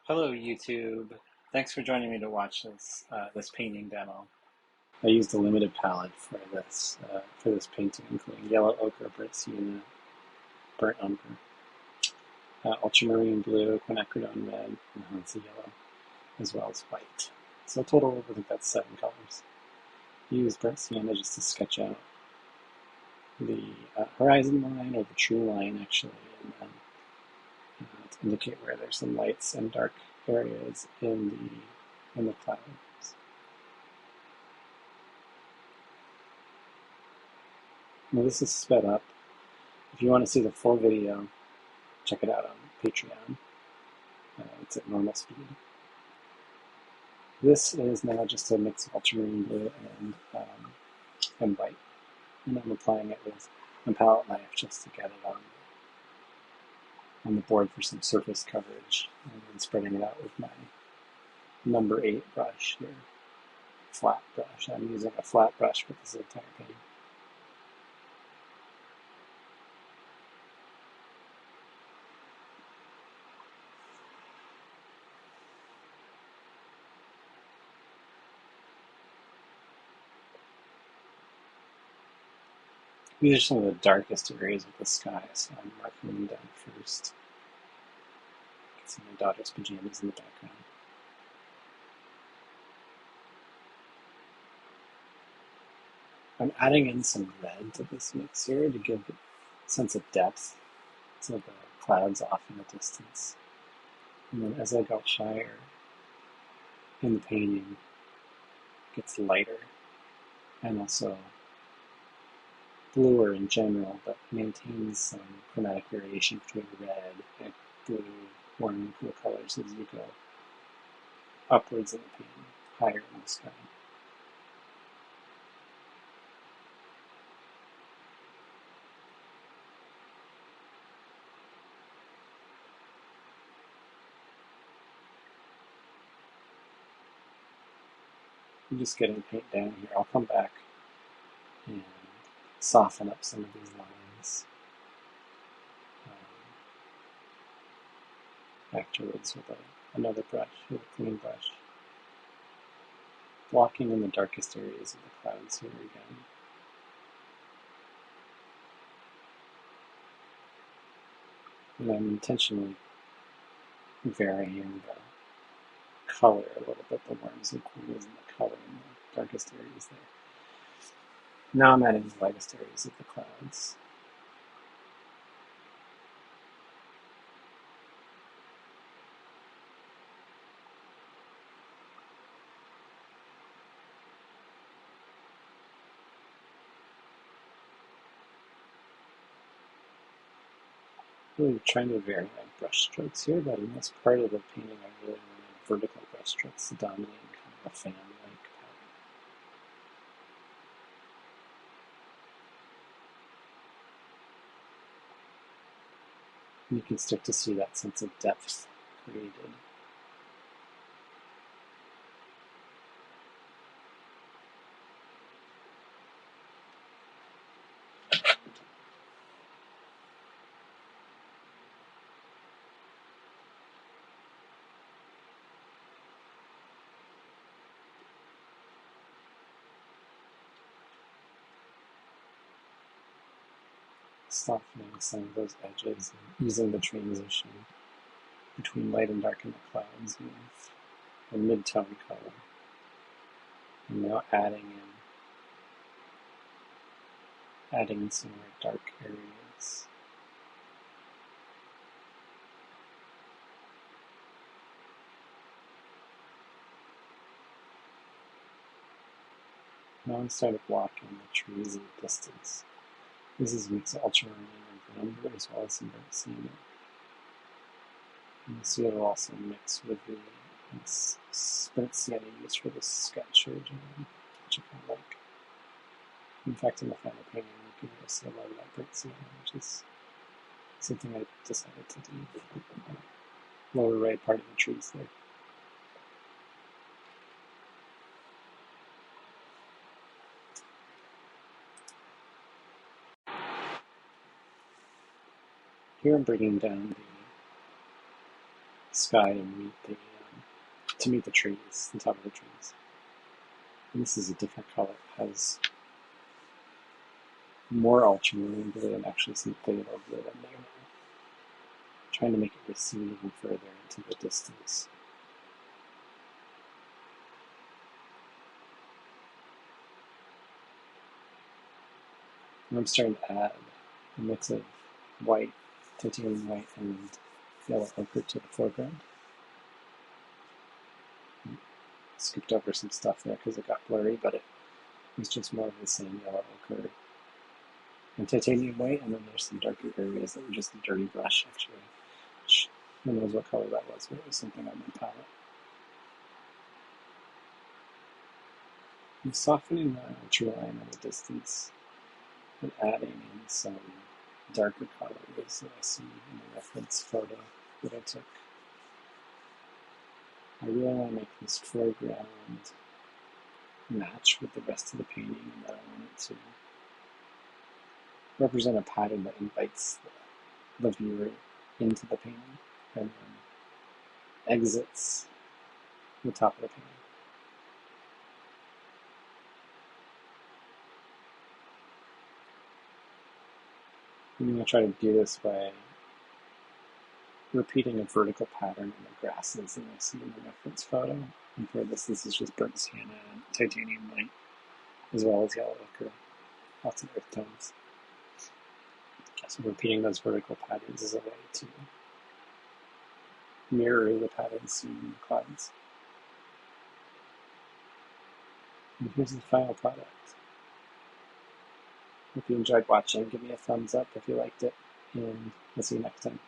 Hello, YouTube. Thanks for joining me to watch this painting demo. I used a limited palette for this painting, including yellow ochre, burnt sienna, burnt umber, ultramarine blue, quinacridone red, and Hansa yellow, as well as white. So total, I think that's 7 colors. I used burnt sienna just to sketch out the horizon line, or the true line actually, and then to indicate where there's some lights and dark areas in the clouds. Now this is sped up. If you want to see the full video, check it out on Patreon. It's at normal speed. This is now just a mix of ultramarine blue and white, and I'm applying it with a palette knife just to get it on the board for some surface coverage, and then spreading it out with my number 8 brush here, flat brush. I'm using a flat brush for this entire painting. These are some of the darkest areas of the sky, so I'm marking them down first. You can see my daughter's pajamas in the background. I'm adding in some red to this mix here to give a sense of depth to the clouds off in the distance. And then as I go higher in the painting, it gets lighter and also bluer in general, but maintains some chromatic variation between red and blue, warm and cool colors as you go upwards in the painting, higher in the sky. I'm just getting paint down here. I'll come back and soften up some of these lines afterwards with another brush, with a clean brush. Blocking in the darkest areas of the clouds here again. And I'm intentionally varying the color a little bit, the warms and cools and the color in the darkest areas there. Now I'm adding the lightest areas of the clouds. Really trying to vary my brush strokes here, but in this part of the painting I really want vertical brush strokes dominating kind of a fan-like pattern. And you can start to see that sense of depth created. Softening some of those edges and using the transition between light and dark in the clouds with a mid-tone color. And now adding in some more dark areas. Now instead of blocking the trees in the distance, this is a mix of ultramarine and umber as well as some burnt sienna. And you see it'll also mix with the burnt sienna used for this sketch originally, which I kind of like. In fact, in the final painting, you can really see a lot of that burnt sienna, which is something I decided to do. Lower right part of the trees there. Here I'm bringing down sky to meet the trees, the top of the trees. And this is a different color. It has more ultramarine blue and actually some phthalo blue in there now. Trying to make it recede even further into the distance. And I'm starting to add a mix of white, titanium white, and yellow ochre to the foreground. Skipped over some stuff there because it got blurry, but it was just more of the same yellow ochre and titanium white, and then there's some darker areas that were just a dirty brush, actually. Who knows what color that was, but it was something on my palette. I'm softening the tree line at a distance and adding in some darker colors that I see in the reference photo that I took. I really want to make this foreground match with the rest of the painting, and then I want it to represent a pattern that invites the viewer into the painting and then exits the top of the painting. I'm going to try to do this by repeating a vertical pattern in the grasses that I see in the reference photo. And for this is just burnt sienna and titanium white, as well as yellow ochre, lots of earth tones. So repeating those vertical patterns is a way to mirror the patterns seen in the clouds. And here's the final product. If you enjoyed watching, give me a thumbs up if you liked it, and I'll see you next time.